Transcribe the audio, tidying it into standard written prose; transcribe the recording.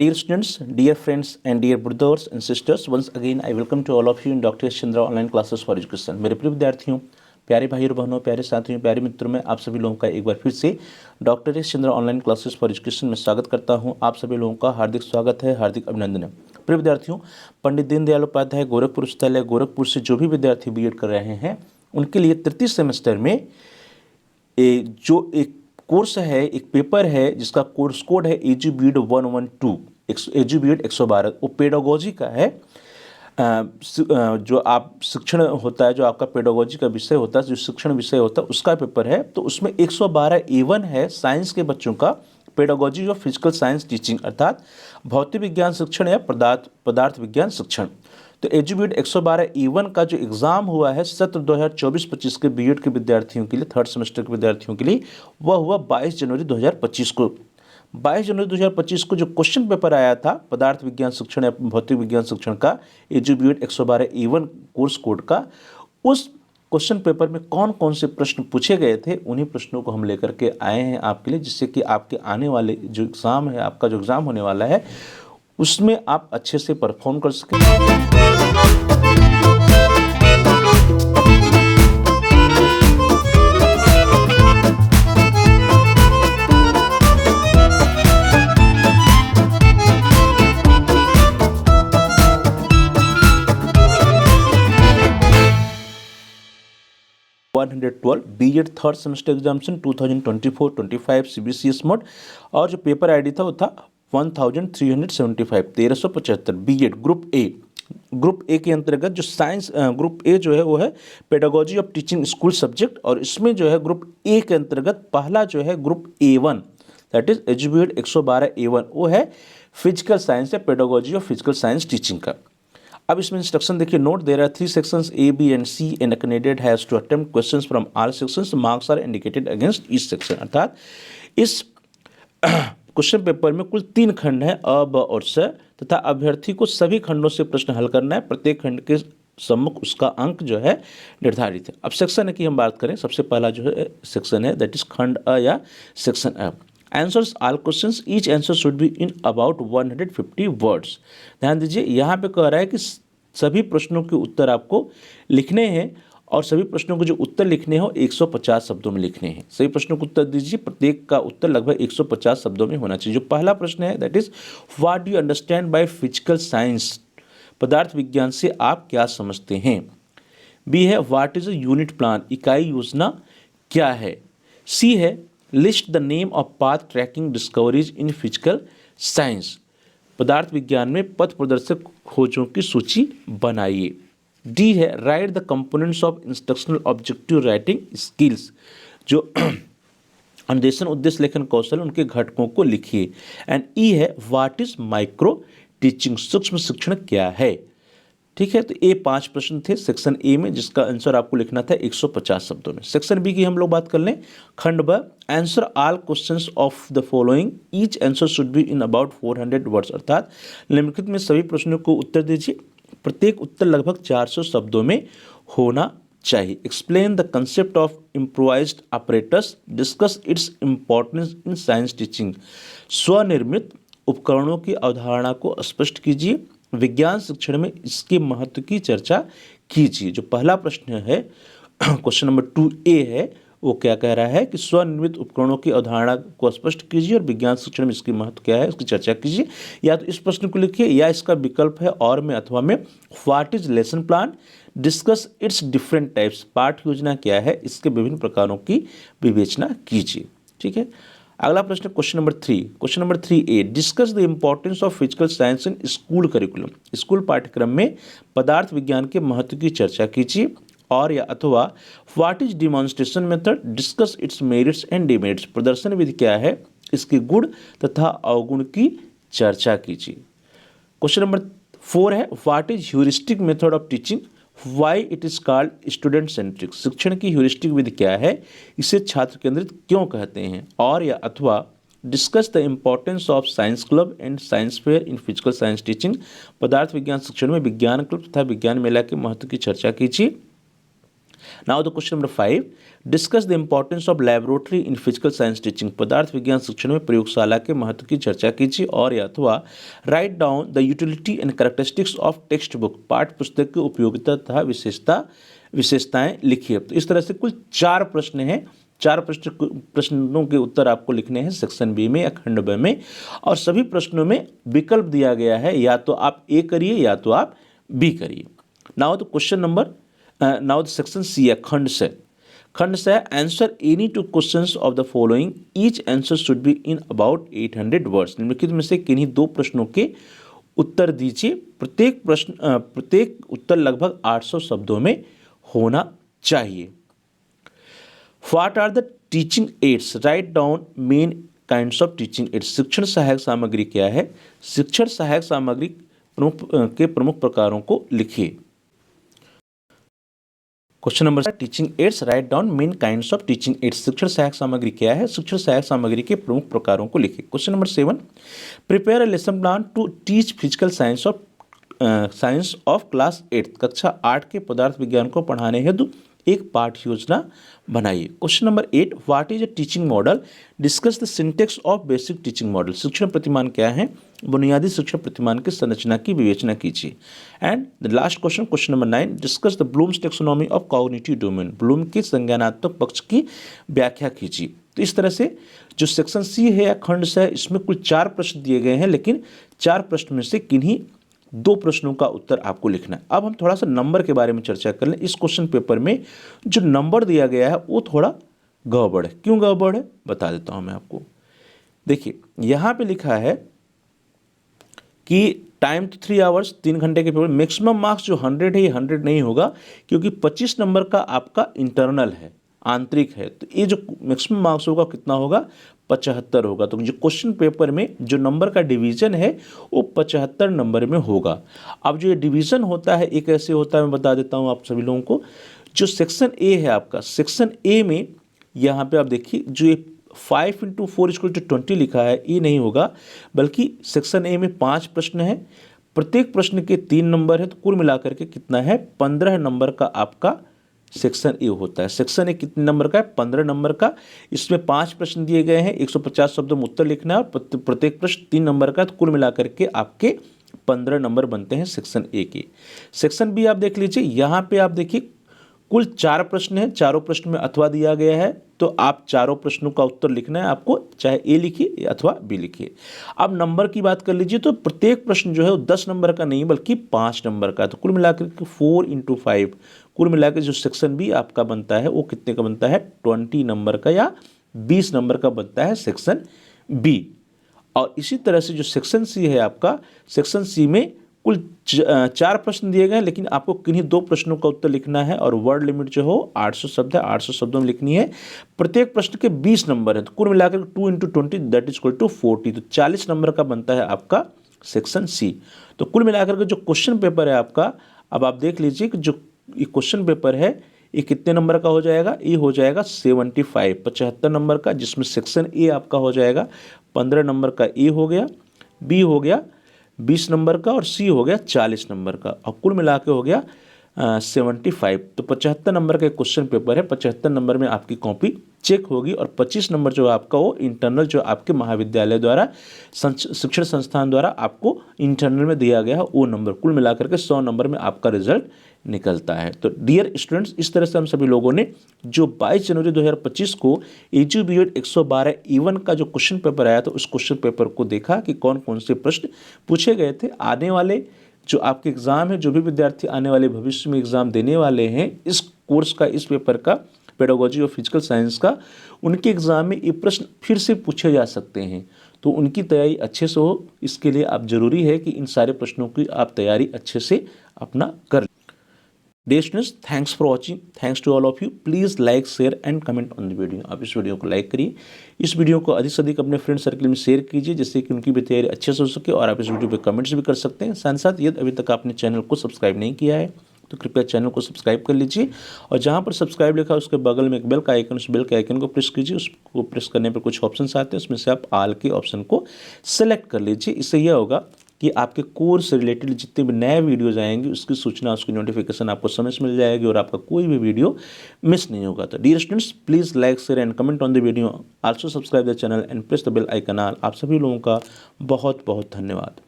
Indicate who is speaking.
Speaker 1: Dear students, dear friends, and dear brothers and sisters, once again I welcome to all of you in Dr. Chandra online classes for education. मेरे प्रिय विद्यार्थियों, प्यारे भाइयों और बहनों, प्यारे साथियों, प्यारे मित्रों में आप सभी लोगों का एक बार फिर से doctor Chandra online classes for education में स्वागत करता हूं। आप सभी लोगों का हार्दिक स्वागत है, हार्दिक अभिनंदन है। प्रिय विद्यार्थियों, पंडित दीनदयाल उपाध्याय गोरखपुर विश्वविद्यालय गोरखपुर से जो भी विद्यार्थी बीएड कर रहे हैं उनके लिए तृतीय सेमेस्टर में जो एक कोर्स है, एक पेपर है जिसका कोर्स कोड है एजू बीएड 112, एजू बीएड 112, वो पेडागोजी का है। जो आप शिक्षण होता है, जो आपका पेडागोजी का विषय होता है, जो शिक्षण विषय होता है, उसका पेपर है। तो उसमें 112A1 है साइंस के बच्चों का, pedagogy of physical science teaching, अर्थात भौतिक विज्ञान शिक्षण या पदार्थ विज्ञान शिक्षण। तो एजू बीएड 112A1 का जो एग्ज़ाम हुआ है सत्र 2024-25 के बीएड के विद्यार्थियों के लिए, थर्ड सेमेस्टर के विद्यार्थियों के लिए, वह हुआ 22 जनवरी 2025 को। 22 जनवरी 2025 को जो क्वेश्चन पेपर आया था पदार्थ विज्ञान शिक्षण या भौतिक विज्ञान शिक्षण का, edu BEd 112A1 course code का, उस क्वेश्चन पेपर में कौन कौन से प्रश्न पूछे गए थे, उन्हीं प्रश्नों को हम लेकर के आए हैं आपके लिए, जिससे कि आपके आने वाले जो एग्ज़ाम है, आपका जो एग्ज़ाम होने वाला है, उसमें आप अच्छे से परफॉर्म कर सकें। 112 BEd third semester examination 2024-25 CBCS mode, और जो पेपर आईडी था वो था 1375 बीएड ग्रुप ए के अंतर्गत। जो साइंस ग्रुप ए जो है वो है pedagogy of teaching school subject, और इसमें जो है ग्रुप ए के अंतर्गत पहला जो है group A1, that is edu BEd 112A1, वो है फिजिकल साइंस या pedagogy of physical science teaching का। अब इसमें इंस्ट्रक्शन देखिए, note there are 3 sections A, B and C and a candidate has to attempt questions from all sections. Marks are indicated against each section. अर्थात इस question paper में कुल 3 खंड हैं, अ, ब और स, तथा अभ्यर्थी को सभी खंडों से प्रश्न हल करना है। प्रत्येक खंड के सम्मुख उसका अंक जो है निर्धारित है। अब सेक्शन की हम बात करें, सबसे पहला जो है सेक्शन है दैट इज खंड अ या section a. Answers all questions, each answer should be in about 150 words. ध्यान दीजिए, यहाँ पे कह रहा है कि सभी प्रश्नों के उत्तर आपको लिखने हैं, और सभी प्रश्नों के जो उत्तर लिखने हो 150 शब्दों में लिखने हैं। सभी प्रश्नों को उत्तर दीजिए, प्रत्येक का उत्तर लगभग 150 शब्दों में होना चाहिए। जो पहला प्रश्न है that is what do you understand by physical science, पदार्थ विज्ञान से आप क्या समझते हैं। बी है what is a unit plan, इकाई योजना क्या है। सी है list the name of path tracking discoveries in physical science, पदार्थ विज्ञान में पथ प्रदर्शक खोजों की सूची बनाइए। डी है right the components of instructional objective writing skills, जो अनुदेशन उद्देश्य लेखन कौशल उनके घटकों को लिखिए। एंड ई है व्हाट इज माइक्रो टीचिंग, सूक्ष्म शिक्षण क्या है। ठीक है, तो ये 5 प्रश्न थे सेक्शन ए में, जिसका आंसर आपको लिखना था 150 शब्दों में। सेक्शन बी की हम लोग बात कर लें, खंड ब, answer all questions of the following, each answer should be in about 400 words, अर्थात निम्नलिखित में सभी प्रश्नों को उत्तर दीजिए, प्रत्येक उत्तर लगभग 400 शब्दों में होना चाहिए। Explain the concept of improvised operators, discuss its importance in science teaching, स्वनिर्मित उपकरणों की अवधारणा को स्पष्ट कीजिए, विज्ञान शिक्षण में इसके महत्व की चर्चा कीजिए। जो पहला प्रश्न है क्वेश्चन नंबर 2A है, वो क्या कह रहा है कि स्वनिर्मित उपकरणों की अवधारणा को स्पष्ट कीजिए और विज्ञान शिक्षण में इसकी महत्व क्या है उसकी चर्चा कीजिए। या तो इस प्रश्न को लिखिए, या इसका विकल्प है और में अथवा में, what is lesson plan, discuss it's different types, पाठ योजना क्या है, इसके विभिन्न प्रकारों की विवेचना कीजिए। ठीक है, अगला प्रश्न question number 3, question number 3A, discuss the importance of physical science in school curriculum, school पाठ्यक्रम में पदार्थ विज्ञान के महत्व की चर्चा कीजिए। और या अथवा what is demonstration method, discuss it's merits and demerits, प्रदर्शन विधि क्या है, इसके गुण तथा अवगुण की चर्चा कीजिए। क्वेश्चन नंबर 4 है what is heuristic method of teaching, why it is called student centric, शिक्षण की ह्यूरिस्टिक विधि क्या है, इसे छात्र केंद्रित क्यों कहते हैं। और या अथवा discuss the importance of science club and science fair in physical science teaching, पदार्थ विज्ञान शिक्षण में विज्ञान क्लब तथा विज्ञान मेला के महत्व की चर्चा कीजिए। Now the question number 5, discuss the importance of laboratory in physical science teaching. पदार्थ विज्ञान शिक्षण में प्रयोगशाला के महत्व की चर्चा कीजिए और या अथवा write down the utility and characteristics of text book. पाठ्य पुस्तक की उपयोगिता तथा विशेषताएं लिखिए। तो इस तरह से कुल 4 प्रश्न हैं। 4 प्रश्नों के उत्तर आपको लिखने हैं सेक्शन बी में या खंड ब में, और सभी प्रश्नों में विकल्प दिया गया है, या तो आप ए करिए या तो आप बी करिए। Now the question number now the section C है खंड से answer any 2 questions of the following, each answer should be in about 800 words. निम्नलिखित में से किन्हीं 2 प्रश्नों के उत्तर दीजिए। प्रत्येक उत्तर लगभग 800 शब्दों में होना चाहिए। What are the teaching aids, write down main kinds of teaching aids. शिक्षण सहायक सामग्री क्या है? शिक्षण सहायक सामग्री के प्रमुख प्रकारों को लिखिए। Question number 7, teaching aids, write down main kinds of teaching aids. शिक्षण सहायक सामग्री क्या है? शिक्षण सहायक सामग्री के प्रमुख प्रकारों को लिखिए। Question number 7, prepare a lesson plan to teach physical science of class 8। कक्षा 8 के पदार्थ विज्ञान को पढ़ाने हेतु एक पाठ्य योजना बनाइए। Question number 8, what is a teaching model, discuss the syntax of basic teaching model. शिक्षण प्रतिमान क्या है? बुनियादी शिक्षण प्रतिमान की संरचना की विवेचना कीजिए। And the last question, question number 9, discuss the blooms taxonomy of cognitive domain. Bloom के संज्ञानात्मक पक्ष की व्याख्या कीजिए। तो इस तरह से जो सेक्शन सी है या खंड से है, इसमें कुल 4 प्रश्न दिए गए हैं, लेकिन 4 प्रश्न में से किन्हीं 2 प्रश्नों का उत्तर आपको लिखना है। अब हम थोड़ा सा नंबर के बारे में चर्चा कर लें। इस क्वेश्चन पेपर में जो नंबर दिया गया है वो थोड़ा गड़बड़ है। क्यों गड़बड़ है बता देता हूं मैं आपको। देखिए यहाँ पे लिखा है कि टाइम तो 3 आवर्स, 3 घंटे के पेपर। मैक्सिमम मार्क्स जो 100 है ये 100 नहीं होगा, क्योंकि 25 नंबर का आपका इंटरनल है, आंतरिक है। तो ये जो मैक्सिमम मार्क्स होगा कितना होगा? 75 होगा। तो जो क्वेश्चन पेपर में जो नंबर का डिवीज़न है वो 75 नंबर में होगा। अब जो ये डिवीज़न होता है, एक ऐसे होता है, मैं बता देता हूँ आप सभी लोगों को। जो सेक्शन ए है आपका, सेक्शन ए में यहाँ पे आप देखिए जो ये 5 × 4 = 20 लिखा है, ये नहीं होगा, बल्कि सेक्शन ए में 5 प्रश्न है, प्रत्येक प्रश्न के 3 नंबर है। तो कुल मिलाकर के कितना है? 15 नंबर का आपका सेक्शन ए होता है। सेक्शन ए कितने नंबर का है? 15 नंबर का। इसमें 5 प्रश्न दिए गए हैं, 150 शब्दों में उत्तर लिखना है, और प्रत्येक प्रश्न 3 नंबर का। तो कुल मिलाकर के आपके 15 नंबर बनते हैं सेक्शन ए के। सेक्शन बी आप देख लीजिए, यहाँ पे आप देखिए कुल 4 प्रश्न हैं, चारों प्रश्न में अथवा दिया गया है, तो आप चारों प्रश्नों का उत्तर लिखना है आपको, चाहे ए लिखिए अथवा बी लिखिए। अब नंबर की बात कर लीजिए, तो प्रत्येक प्रश्न जो है वो 10 नंबर का नहीं बल्कि 5 नंबर का। तो कुल मिलाकर के 4 × 5, कुल मिलाकर जो सेक्शन बी आपका बनता है वो कितने का बनता है? 20 नंबर का या 20 नंबर का बनता है सेक्शन बी। और इसी तरह से जो सेक्शन सी है आपका, सेक्शन सी में कुल 4 प्रश्न दिए गए हैं, लेकिन आपको किन्हीं 2 प्रश्नों का उत्तर लिखना है, और वर्ड लिमिट जो हो 800 शब्द है, 800 शब्दों में लिखनी है। प्रत्येक प्रश्न के 20 नंबर है, तो कुल मिलाकर 2 × 20 दैट इज इक्वल टू 40। तो 40 नंबर का बनता है आपका सेक्शन सी। तो कुल मिलाकर के जो क्वेश्चन पेपर है आपका, अब आप देख लीजिए कि जो ये क्वेश्चन पेपर है ये कितने नंबर का हो जाएगा? ये हो जाएगा 75 नंबर का, जिसमें सेक्शन ए आपका हो जाएगा 15 नंबर का, ए हो गया, बी हो गया 20 नंबर का, और सी हो गया 40 नंबर का, और कुल मिला के हो गया 75। तो 75 नंबर का क्वेश्चन पेपर है। 75 नंबर में आपकी कॉपी चेक होगी, और 25 नंबर जो आपका वो इंटरनल जो आपके महाविद्यालय द्वारा, शिक्षण संस्थान द्वारा आपको इंटरनल में दिया गया है वो नंबर, कुल मिलाकर के 100 नंबर में आपका रिजल्ट निकलता है। तो डियर स्टूडेंट्स, इस तरह से हम सभी लोगों ने जो 22 जनवरी 2025 को एजू बीएड 112 E1 का जो क्वेश्चन पेपर आया था, उस क्वेश्चन पेपर को देखा कि कौन कौन से प्रश्न पूछे गए थे। आने वाले जो आपके एग्ज़ाम है, जो भी विद्यार्थी आने वाले भविष्य में एग्ज़ाम देने वाले हैं इस कोर्स का, इस पेपर का, पेडागोजी ऑफ फिजिकल साइंस का, उनके एग्ज़ाम में ये प्रश्न फिर से पूछे जा सकते हैं। तो उनकी तैयारी अच्छे से हो, इसके लिए आप ज़रूरी है कि इन सारे प्रश्नों की आप तैयारी अच्छे से अपना कर। Dear students, thanks for watching. Thanks to all of you. Please like, share and comment on the video. आप इस वीडियो को लाइक करिए, इस वीडियो को अधिक से अधिक अपने फ्रेंड सर्कल में शेयर कीजिए, जिससे कि उनकी भी तैयारी अच्छे से हो सके। और आप इस वीडियो पे कमेंट्स भी कर सकते हैं। साथ साथ यदि अभी तक आपने चैनल को सब्सक्राइब नहीं किया है तो कृपया चैनल को सब्सक्राइब कर लीजिए, और जहाँ पर सब्सक्राइब लिखा है उसके बगल में एक बेल का आइकन, उस बेल के आइकन को प्रेस कीजिए। उसको प्रेस करने पर कुछ ऑप्शन आते हैं, उसमें से आप ऑल के ऑप्शन को सेलेक्ट कर लीजिए। इससे यह होगा कि आपके कोर्स से रिलेटेड जितने भी नए वीडियोज़ आएंगे उसकी सूचना, उसकी नोटिफिकेशन आपको समय से मिल जाएगी और आपका कोई भी वीडियो मिस नहीं होगा। तो dear students, please like, share and comment on the video, also subscribe the channel and press the bell icon. आप सभी लोगों का बहुत बहुत धन्यवाद।